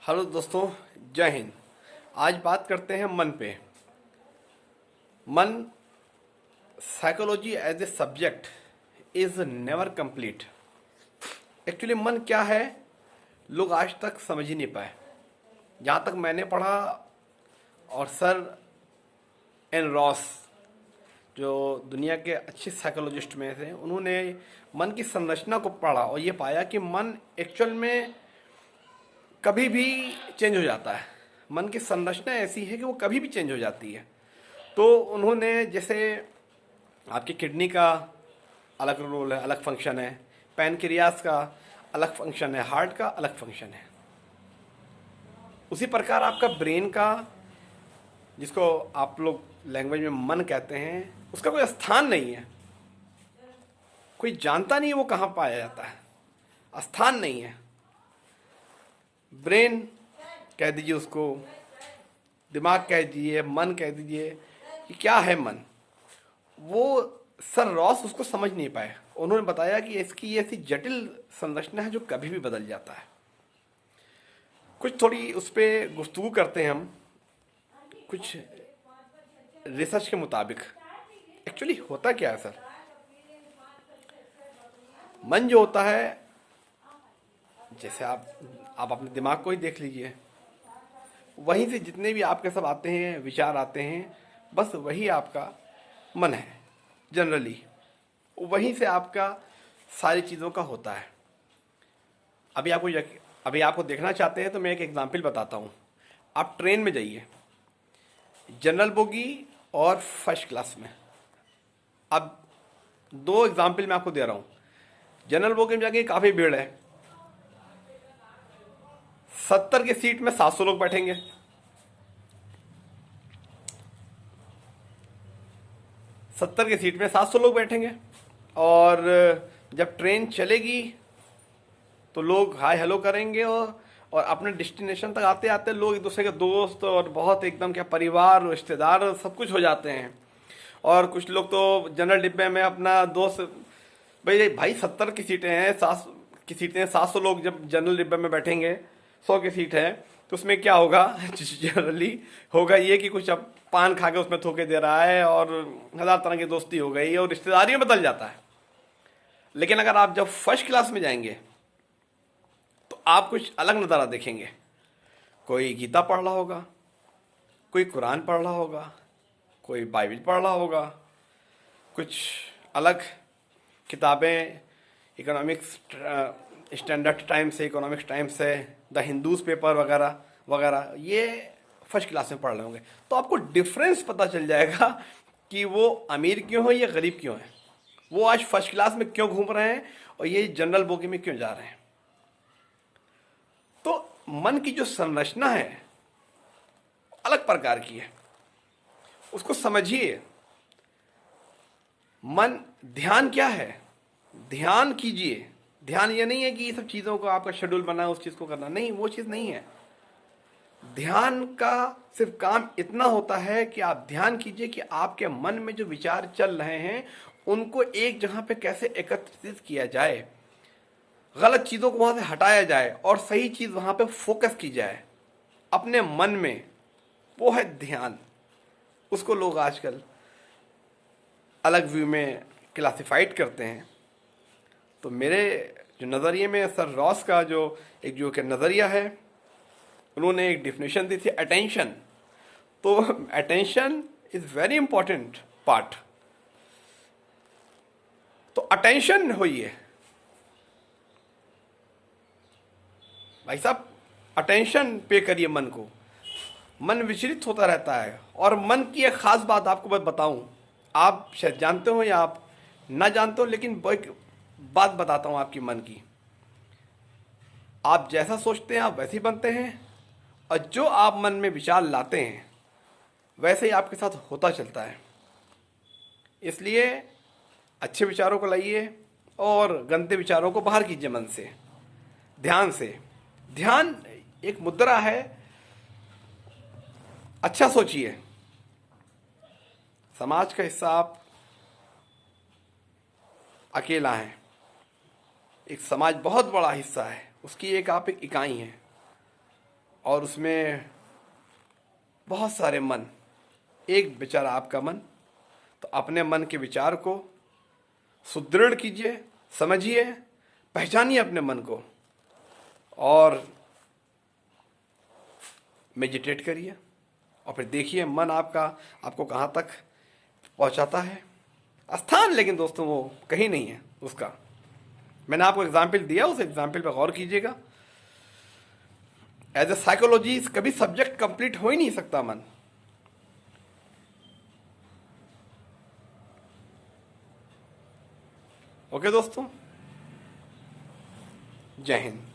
Hello दोस्तों, जय हिंद। आज बात करते हैं मन पे। मन psychology as a subject is never complete. Actually मन क्या है, लोग आज तक समझ ही नहीं पाए। जहाँ तक मैंने पढ़ा, और सर एन रॉस जो दुनिया के अच्छे साइकोलॉजिस्ट में थे, उन्होंने मन की संरचना को पढ़ा और ये पाया कि मन एक्चुअल में कभी भी चेंज हो जाता है। मन की संरचना ऐसी है कि वो कभी भी चेंज हो जाती है। तो उन्होंने जैसे आपकी किडनी का अलग रोल है, अलग फंक्शन है, पैनक्रियास का अलग फंक्शन है, हार्ट का अलग फंक्शन है, उसी प्रकार आपका ब्रेन का, जिसको आप लोग लैंग्वेज में मन कहते हैं, उसका कोई स्थान नहीं है। कोई जानता नहीं है वो कहाँ पाया जाता है, स्थान नहीं है। ब्रेन कह दीजिए उसको, दिमाग कह दीजिए, मन कह दीजिए कि क्या है मन। वो सर रॉस उसको समझ नहीं पाए। उन्होंने बताया कि इसकी ऐसी जटिल संरचना है जो कभी भी बदल जाता है। कुछ थोड़ी उस पर गुफ्तगू करते हैं हम। कुछ रिसर्च के मुताबिक एक्चुअली होता क्या है सर, मन जो होता है, जैसे आप अपने दिमाग को ही देख लीजिए, वहीं से जितने भी आपके सब आते हैं, विचार आते हैं, बस वही आपका मन है। जनरली वहीं से आपका सारी चीज़ों का होता है। अभी आपको देखना चाहते हैं तो मैं एक एग्जांपल बताता हूँ। आप ट्रेन में जाइए, जनरल बोगी और फर्स्ट क्लास में। अब दो एग्जांपल मैं आपको दे रहा हूँ। जनरल बोगी में जाके काफ़ी भीड़ है, 70 की सीट में 700 लोग बैठेंगे। 70 की सीट में 700 लोग बैठेंगे, और जब ट्रेन चलेगी तो लोग हाय हेलो करेंगे, और अपने डेस्टिनेशन तक आते आते लोग एक दूसरे के दोस्त और बहुत एकदम क्या परिवार, रिश्तेदार, सब कुछ हो जाते हैं। और कुछ लोग तो जनरल डिब्बे में अपना दोस्त, भाई 70 की सीटें हैं, 700 लोग जब जनरल डिब्बे में बैठेंगे, 100 की सीट है, तो उसमें क्या होगा जनरली होगा ये कि कुछ अब पान खा के उसमें थूके दे रहा है, और हजार तरह की दोस्ती हो गई और रिश्तेदारी में बदल जाता है। लेकिन अगर आप जब फर्स्ट क्लास में जाएंगे तो आप कुछ अलग नज़ारा देखेंगे। कोई गीता पढ़ रहा होगा, कोई कुरान पढ़ रहा होगा, कोई बाइबल पढ़ रहा होगा, कुछ अलग किताबें, इकोनॉमिक्स स्टैंडर्ड टाइम से, इकोनॉमिक्स टाइम से, द हिंदूज पेपर वगैरह वगैरह, ये फर्स्ट क्लास में पढ़ रहे होंगे। तो आपको डिफरेंस पता चल जाएगा कि वो अमीर क्यों है या गरीब क्यों है, वो आज फर्स्ट क्लास में क्यों घूम रहे हैं और ये जनरल बोगी में क्यों जा रहे हैं। तो मन की जो संरचना है अलग प्रकार की है, उसको समझिए। मन, ध्यान क्या है, ध्यान कीजिए। ध्यान ये नहीं है कि ये सब चीज़ों को आपका शेड्यूल बना है उस चीज़ को करना, नहीं, वो चीज़ नहीं है। ध्यान का सिर्फ काम इतना होता है कि आप ध्यान कीजिए कि आपके मन में जो विचार चल रहे हैं उनको एक जगह पे कैसे एकत्रित किया जाए, गलत चीज़ों को वहाँ से हटाया जाए और सही चीज़ वहाँ पे फोकस की जाए अपने मन में, वो है ध्यान। उसको लोग आजकल अलग व्यू में क्लासिफाइड करते हैं। तो मेरे जो नज़रिए में सर रॉस का जो कि नज़रिया है, उन्होंने एक डिफिनेशन दी थी, अटेंशन। तो attention is very important part. तो अटेंशन होइए भाई साहब, अटेंशन पे करिए मन को। मन विचलित होता रहता है, और मन की एक खास बात आपको मैं बताऊं, आप शायद जानते हो या आप ना जानते हो, लेकिन एक बात बताता हूं आपकी मन की। आप जैसा सोचते हैं आप वैसे ही बनते हैं, और जो आप मन में विचार लाते हैं वैसे ही आपके साथ होता चलता है। इसलिए अच्छे विचारों को लाइए और गंदे विचारों को बाहर कीजिए मन से, ध्यान से। ध्यान एक मुद्रा है। अच्छा सोचिए, समाज का हिस्सा आप अकेला हैं, एक समाज बहुत बड़ा हिस्सा है, उसकी एक आप एक इकाई हैं। और उसमें बहुत सारे मन, एक विचार आपका मन। तो अपने मन के विचार को सुदृढ़ कीजिए, समझिए, पहचानिए अपने मन को और मेडिटेट करिए और फिर देखिए मन आपको कहाँ तक पहुँचाता है। स्थान लेकिन दोस्तों वो कहीं नहीं है उसका। मैंने आपको एग्जाम्पल दिया, उस एग्जाम्पल पर गौर कीजिएगा। एज ए साइकोलॉजी कभी सब्जेक्ट कंप्लीट हो ही नहीं सकता मन। ओके दोस्तों, जय हिंद।